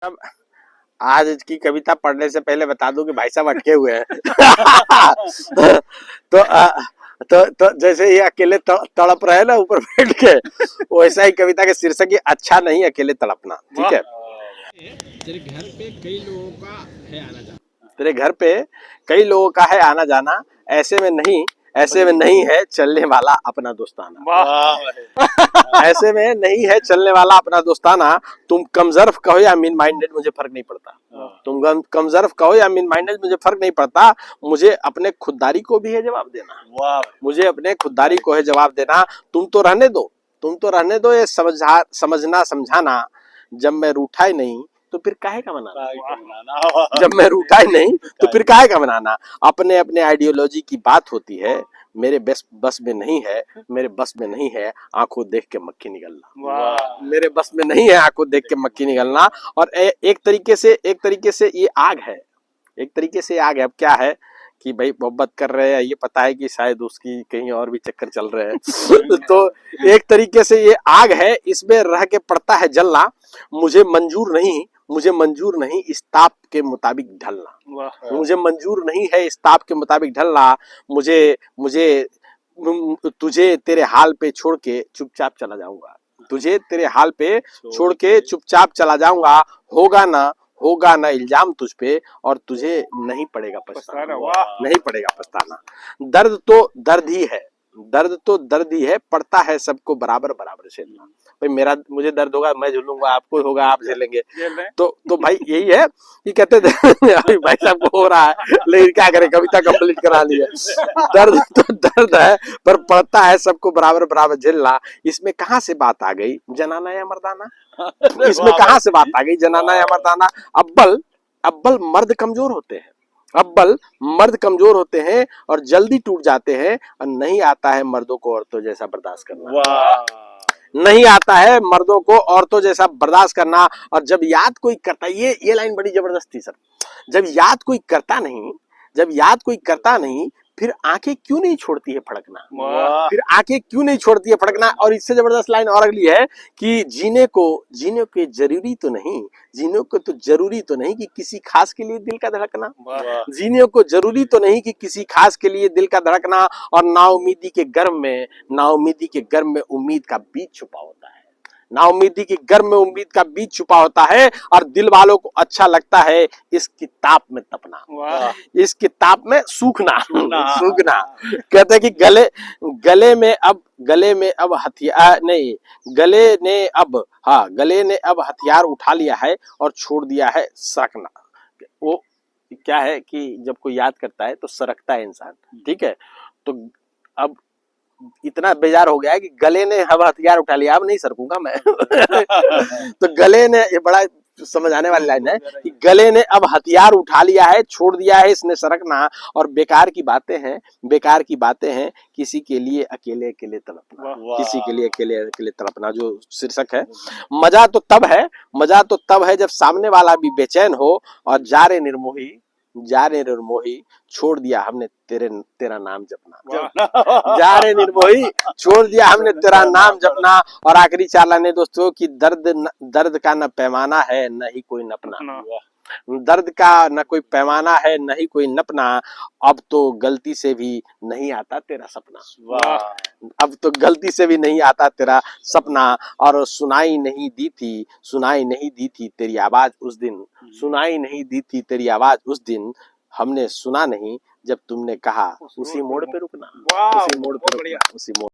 अब आज की कविता पढ़ने से पहले बता दूं कि भाई साहब अटके हुए हैं। तो तो जैसे ये अकेले तड़प रहे ना ऊपर बैठ के, वैसा ही कविता के शीर्षक ये अच्छा नहीं अकेले तड़पना। ठीक है। तेरे घर पे कई लोगों का है आना जाना, तेरे घर पे कई लोगों का है आना जाना, ऐसे में नहीं है चलने वाला अपना दोस्ताना। ऐसे में नहीं है चलने वाला अपना दोस्ताना। तुम कमजर्फ कहो या मीन माइंडेड मुझे फर्क नहीं पड़ता। तुम कमजर्फ कहो या मीन माइंडेड मुझे फर्क नहीं पड़ता। मुझे अपने खुददारी को भी है जवाब देना। मुझे अपने खुददारी को है जवाब देना। तुम तो रहने दो ये समझना समझाना। जब मैं रूठा ही नहीं तो फिर काहे का मनाना। जब मैं रूठा ही नहीं तो फिर काहे का मनाना। अपने अपने आइडियोलॉजी की बात होती है, मेरे बस में नहीं है, मेरे बस में नहीं है आंखों देख के मक्खी निकलना। मेरे बस में नहीं है आंखों देख के मक्खी निकलना। और एक तरीके से ये आग है। एक तरीके से आग है। अब क्या है कि भाई मोहब्बत कर रहे हैं, ये पता है कि शायद उसकी कहीं और भी चक्कर चल रहे हैं। तो एक तरीके से ये आग है, इसमें रह के पड़ता है जलना। मुझे मंजूर नहीं इस ताप के मुताबिक ढलना। मुझे मंजूर नहीं है इस ताप के मुताबिक ढलना। मुझे तुझे तेरे हाल पे छोड़ के चुपचाप चला जाऊंगा। तुझे तेरे हाल पे छोड़ के चुपचाप चला जाऊंगा। होगा ना इल्जाम तुझ पे और तुझे नहीं पड़ेगा पछताना। नहीं पड़ेगा पछताना। दर्द तो दर्द ही है, पड़ता है सबको बराबर बराबर झेलना। भाई मुझे दर्द होगा मैं झेलूंगा, आपको होगा आप झेलेंगे। तो भाई यही है कि कहते थे भाई साहब को हो रहा है लेकिन क्या करें, कविता कंप्लीट करा ली है। दर्द तो दर्द है पर पड़ता है सबको बराबर बराबर झेलना। इसमें कहाँ से बात आ गई जनाना या मर्दाना। इसमें कहाँ से बात आ गई जनाना या मर्दाना। अव्वल मर्द कमजोर होते हैं। अव्वल मर्द कमजोर होते हैं और जल्दी टूट जाते हैं। और नहीं आता है मर्दों को औरतों जैसा बर्दाश्त करना। नहीं आता है मर्दों को औरतों जैसा बर्दाश्त करना। और जब याद कोई करता, ये लाइन बड़ी जबरदस्त थी सर। जब याद कोई करता नहीं फिर आंखें क्यों नहीं छोड़ती है फड़कना। फिर आंखें क्यों नहीं छोड़ती है फड़कना। और इससे जबरदस्त लाइन और अगली है कि जीने के जरूरी तो नहीं कि किसी खास के लिए दिल का धड़कना। जीने को जरूरी तो नहीं कि किसी खास के लिए दिल का धड़कना। और नाउमीदी के गर्म में उम्मीद का बीज छुपा होता है। नाउमीदी के गर्म में उम्मीद का बीज छुपा होता है। और दिल वालों को अच्छा लगता है इस किताब में तपना, इस किताब में सूखना। कहते हैं कि गले ने अब हथियार उठा लिया है और छोड़ दिया है सरकना। वो क्या है कि जब कोई याद करता है तो सरकता है इंसान। ठीक है। तो अब इतना बेजार हो गया है कि गले ने अब हथियार उठा लिया, अब नहीं सरकूंगा मैं। तो गले ने, ये बड़ा समझ आने वाली लाइन है कि गले ने अब हथियार उठा लिया है, छोड़ दिया है इसने सरकना। और बेकार की बातें हैं किसी के लिए अकेले तड़पना। किसी के लिए अकेले तड़पना जो शीर्षक है। मजा तो तब है जब सामने वाला भी बेचैन हो। और जा रे निर्मोही छोड़ दिया हमने तेरा नाम जपना। जा रे निर्मोही छोड़ दिया हमने तेरा नाम जपना। और आखिरी चार लाइनें दोस्तों कि दर्द का न पैमाना है न ही कोई नपना। दर्द का न कोई पैमाना है न ही कोई नपना। अब तो गलती से भी नहीं आता तेरा सपना। अब तो गलती से भी नहीं आता तेरा सपना। और सुनाई नहीं दी थी तेरी आवाज उस दिन। सुनाई नहीं दी थी तेरी आवाज उस दिन। हमने सुना नहीं जब तुमने कहा उसी मोड़ पे रुकना। उसी मोड़ पे रुकना। उसी मोड़